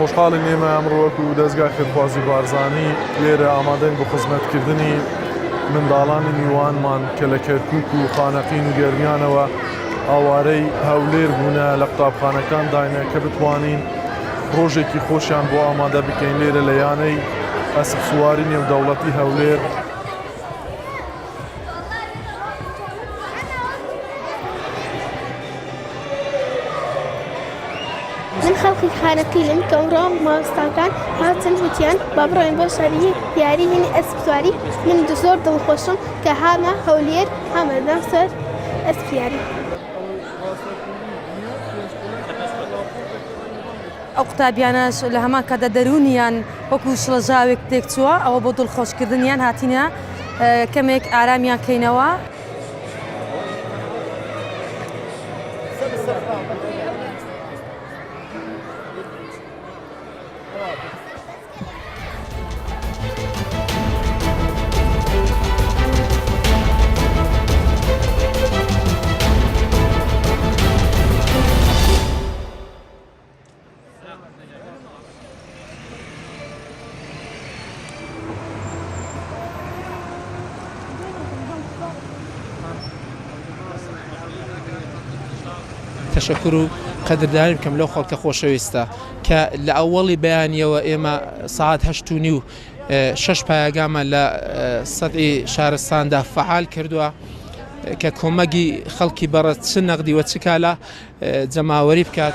خۆشحاڵی نێمە ئەمڕۆوەکو دەستگای خێرخوازی بارزانی لێرە ئامادەین بۆ خزمەتکردنی منداڵانی میوانمان کە لە کەرکووک و خانەقین و گەرمیانەوە ئاوارەی هەولێر بوونە لە قوتابخانەکان داینە کە بتوانین ڕۆژێکی خۆشیان بۆ ئامادە بکەین لێرە لە یانەی ئەسپ سواری نێودەوڵەتی هەولێر. من خەڵکی خانەقیلم کە ئەمڕۆ مامۆستاکان هاتن وتیان با بڕۆین بۆ شاری دیاری هێنی ئەسپ سواری. من زۆر دڵخۆشم کە هامە هەولێر هەمەدەم سەر ئەسپیاری. ئەو قوتابیانەش لە هەمان کاتدا دەرونیان وەکو شڵەژاوێک تێکچووە ئەوە بۆ دڵخۆشکردنیان هاتینە کەمێک ئارامیان کەینەوە. تشکر و قدردانی بکەم لەو خەڵکە خۆشەویستە کە لە ئەوڵی بەیانیەوە ئێمە ساعت 8:30 6 پایگامە لە سەدی شارستاندا فعال کردووە کە کۆمەگی خەڵکی بەڕە چ نەقدی وە چ کالا جەماوەری بکات.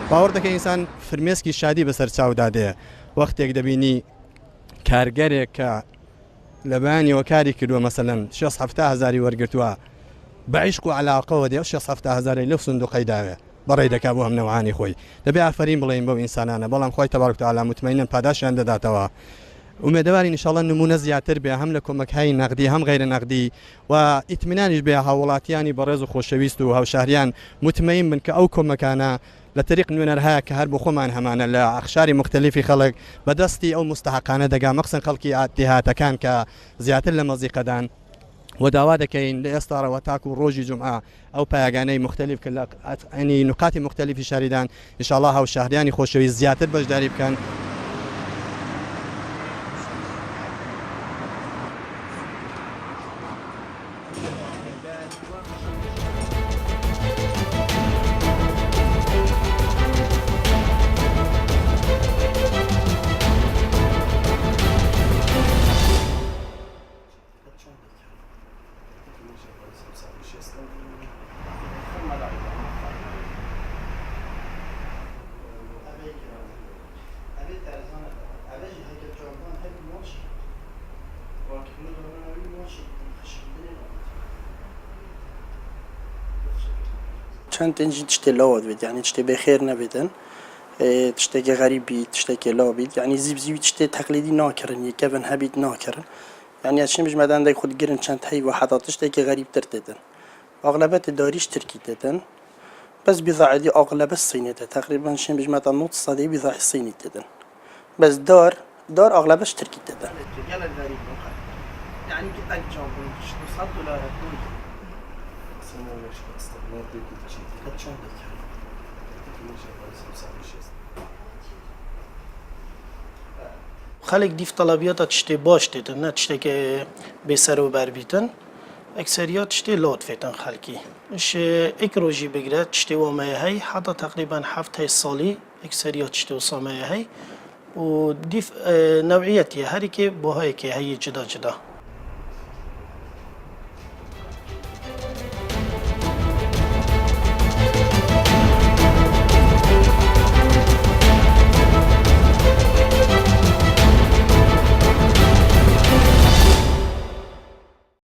باوەڕ دەکەی ئینسان فرمێسکی شادی بەسەر چاودادەیە وەختێک دەبینی کارگەرێک کە لە بەیانیەوە کاری کردووە مەسەلەن 670,000 وەرگرتووە بە عیشق و عەلاقەوە دێ 670,000 لەو سندوقەی داوێ بەڕێ دەکا بۆ هەم نەوەعانی خۆی دەبێ ئافەرین بڵێین بەو ئینسانانە بەڵام خۆی تەبارەک و تەعالا متمەینەن پاداشیان دەداتەوە. ئومێدەوارین ئینشاڵڵا نمونە زیاتر بێ هەم لە کۆمەکهای نەقدی هەم غەیرە نەقدی و ئیتمینانیش بێ هاوڵاتیانی بەڕێز و خۆشەویست و هاوشاریان متمەین بن کە ئەو کۆمەکانە لە طریق نوێنەرهەیە کە هەر بۆ خۆمان هەمانە لە ئەخشاری مختلفی خەڵک بەدەستی ئەو مستحقانە دەگا مەخسن خەڵکی دێهاتەکان کە زیاتر لە مەزیقەدان و داوا دەکەین لە ئێستاڕەوە تاکو ڕۆژی جمعە ئەو پایگانەی مختلف کە لە نقاتی مختلفی شاریدان ئینشاڵڵا هاوشاریانی خۆشەویست زیاتر بەشداری بکەن. چەند تەنجی تشتێ لاوە بێت یعنی تشتێ بەخێر نەبێتن تشتێکی غەریبی تشتێکی لا بیت یعنی زیبزیوی تشتێ تەقلیدی ناکردن یەکەبن هەبیت ناکردن یعنی ئەچین بژمەدان دای خود گرن چەند هەی و حتا تشتێکی غەریبتر دێتن ئاغلبەت داریش ترکی دێتن بەس بیضاعی ئاغلبە سینێتە تقریبا شین بژمەدان 90% بیضاعی سینی دێتن بەس دار ئاغلبەش ترکی دێتن يعني كده جامبون $100 خلق دیف طلبیات تشتی باش دیدن نه تشتی که به سر و بر بیتن اکثریات تشتی لات فیتن خلقی اش اکروجی بگیره تشتی و مایهی حتی تقریبا 7 سالی اکثریات تشتی و سامایهی و دیف نوعیتی هری که باهایی که هی جدا جدا